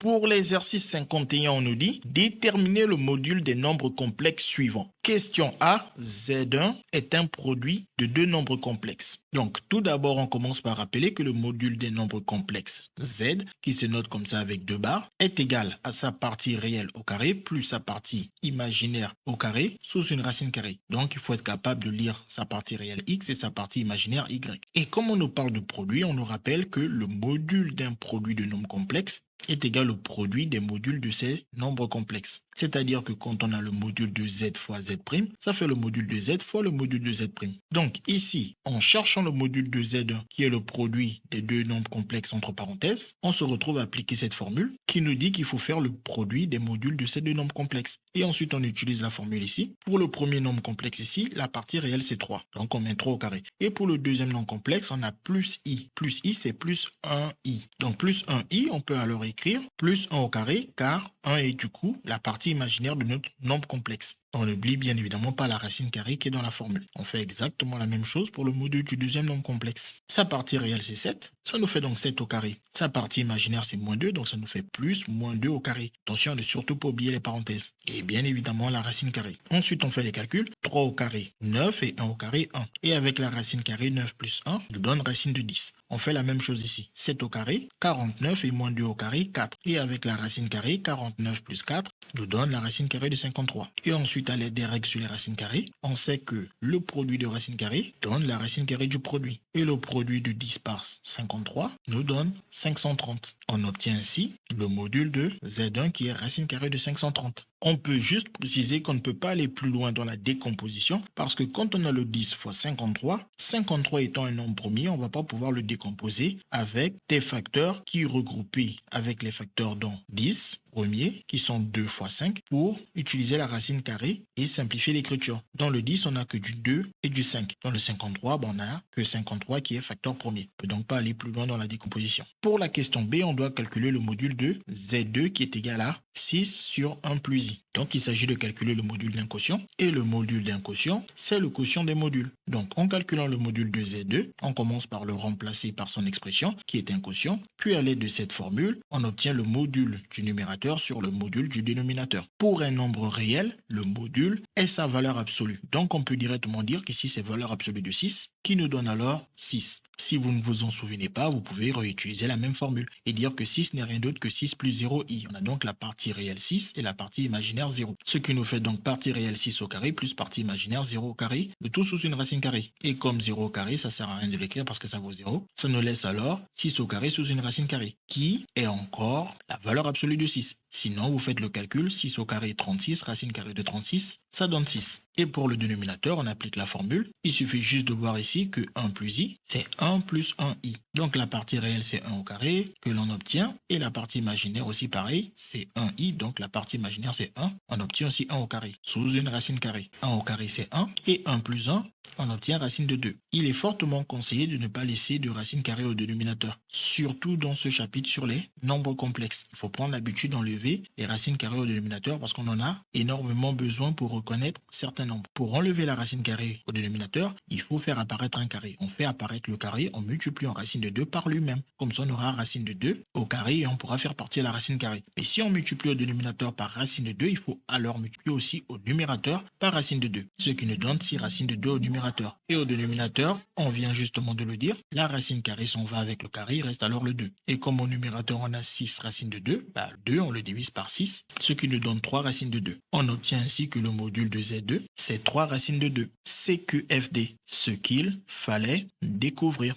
Pour l'exercice 51, on nous dit déterminer le module des nombres complexes suivants. Question A, Z1 est un produit de deux nombres complexes. Donc, tout d'abord, on commence par rappeler que le module des nombres complexes Z, qui se note comme ça avec deux barres, est égal à sa partie réelle au carré plus sa partie imaginaire au carré sous une racine carrée. Donc, il faut être capable de lire sa partie réelle X et sa partie imaginaire Y. Et comme on nous parle de produit, on nous rappelle que le module d'un produit de nombres complexes est égal au produit des modules de ces nombres complexes. C'est-à-dire que quand on a le module de Z fois Z', ça fait le module de Z fois le module de Z'. Donc ici, en cherchant le module de Z1, qui est le produit des deux nombres complexes entre parenthèses, on se retrouve à appliquer cette formule qui nous dit qu'il faut faire le produit des modules de ces deux nombres complexes. Et ensuite, on utilise la formule ici. Pour le premier nombre complexe ici, la partie réelle, c'est 3. Donc on met 3 au carré. Et pour le deuxième nombre complexe, on a plus I. Plus I, c'est plus 1I. Donc plus 1I, on peut alors écrire plus 1 au carré, car 1 est du coup la partie imaginaire de notre nombre complexe. On n'oublie bien évidemment pas la racine carrée qui est dans la formule. On fait exactement la même chose pour le module du deuxième nombre complexe. Sa partie réelle, c'est 7. Ça nous fait donc 7 au carré. Sa partie imaginaire, c'est moins 2, donc ça nous fait plus moins 2 au carré. Attention, ne surtout pas oublier les parenthèses. Et bien évidemment, la racine carrée. Ensuite, on fait les calculs. 3 au carré, 9 et 1 au carré, 1. Et avec la racine carrée, 9 plus 1 nous donne racine de 10. On fait la même chose ici. 7 au carré, 49 et moins 2 au carré, 4. Et avec la racine carrée, 49 plus 4 nous donne la racine carrée de 53. Et ensuite, à l'aide des règles sur les racines carrées, on sait que le produit de racine carrée donne la racine carrée du produit. Et le produit de 10 par 53 nous donne 530. On obtient ainsi le module de Z1 qui est racine carrée de 530. On peut juste préciser qu'on ne peut pas aller plus loin dans la décomposition parce que quand on a le 10 fois 53, 53 étant un nombre premier, on ne va pas pouvoir le décomposer avec des facteurs qui regroupés avec les facteurs dont 10 premiers qui sont 2 fois 5 pour utiliser la racine carrée et simplifier l'écriture. Dans le 10, on n'a que du 2 et du 5. Dans le 53, on n'a que 53 qui est facteur premier. On ne peut donc pas aller plus loin dans la décomposition. Pour la question B, on doit calculer le module de Z2 qui est égal à 6 sur 1 plus I. Donc, il s'agit de calculer le module d'un quotient. Et le module d'un quotient, c'est le quotient des modules. Donc, en calculant le module de Z2, on commence par le remplacer par son expression, qui est un quotient. Puis, à l'aide de cette formule, on obtient le module du numérateur sur le module du dénominateur. Pour un nombre réel, le module est sa valeur absolue. Donc, on peut directement dire qu'ici, c'est valeur absolue de 6, qui nous donne alors 6. Si vous ne vous en souvenez pas, vous pouvez réutiliser la même formule et dire que 6 n'est rien d'autre que 6 plus 0i. On a donc la partie réelle 6 et la partie imaginaire 0. Ce qui nous fait donc partie réelle 6 au carré plus partie imaginaire 0 au carré, le tout sous une racine carrée. Et comme 0 au carré, ça sert à rien de l'écrire parce que ça vaut 0, ça nous laisse alors 6 au carré sous une racine carrée, qui est encore la valeur absolue de 6. Sinon, vous faites le calcul, 6 au carré 36, racine carrée de 36, ça donne 6. Et pour le dénominateur, on applique la formule. Il suffit juste de voir ici que 1 plus i, c'est 1 plus 1i. Donc la partie réelle, c'est 1 au carré que l'on obtient. Et la partie imaginaire aussi pareil, c'est 1i. Donc la partie imaginaire, c'est 1. On obtient aussi 1 au carré sous une racine carrée. 1 au carré, c'est 1. Et 1 plus 1, on obtient racine de 2. Il est fortement conseillé de ne pas laisser de racine carrée au dénominateur, surtout dans ce chapitre sur les nombres complexes. Il faut prendre l'habitude d'enlever les racines carrées au dénominateur parce qu'on en a énormément besoin pour reconnaître certains nombres. Pour enlever la racine carrée au dénominateur, il faut faire apparaître un carré. On fait apparaître le carré en multipliant racine de 2 par lui-même. Comme ça, on aura racine de 2 au carré et on pourra faire partir la racine carrée. Mais si on multiplie au dénominateur par racine de 2, il faut alors multiplier aussi au numérateur par racine de 2, ce qui nous donne 6 racines de 2 au numérateur. Et au dénominateur, on vient justement de le dire, la racine carrée s'en va avec le carré, il reste alors le 2. Et comme au numérateur, on a 6 racines de 2, 2, on le divise par 6, ce qui nous donne 3 racines de 2. On obtient ainsi que le module de Z2, c'est 3 racines de 2. CQFD, ce qu'il fallait découvrir.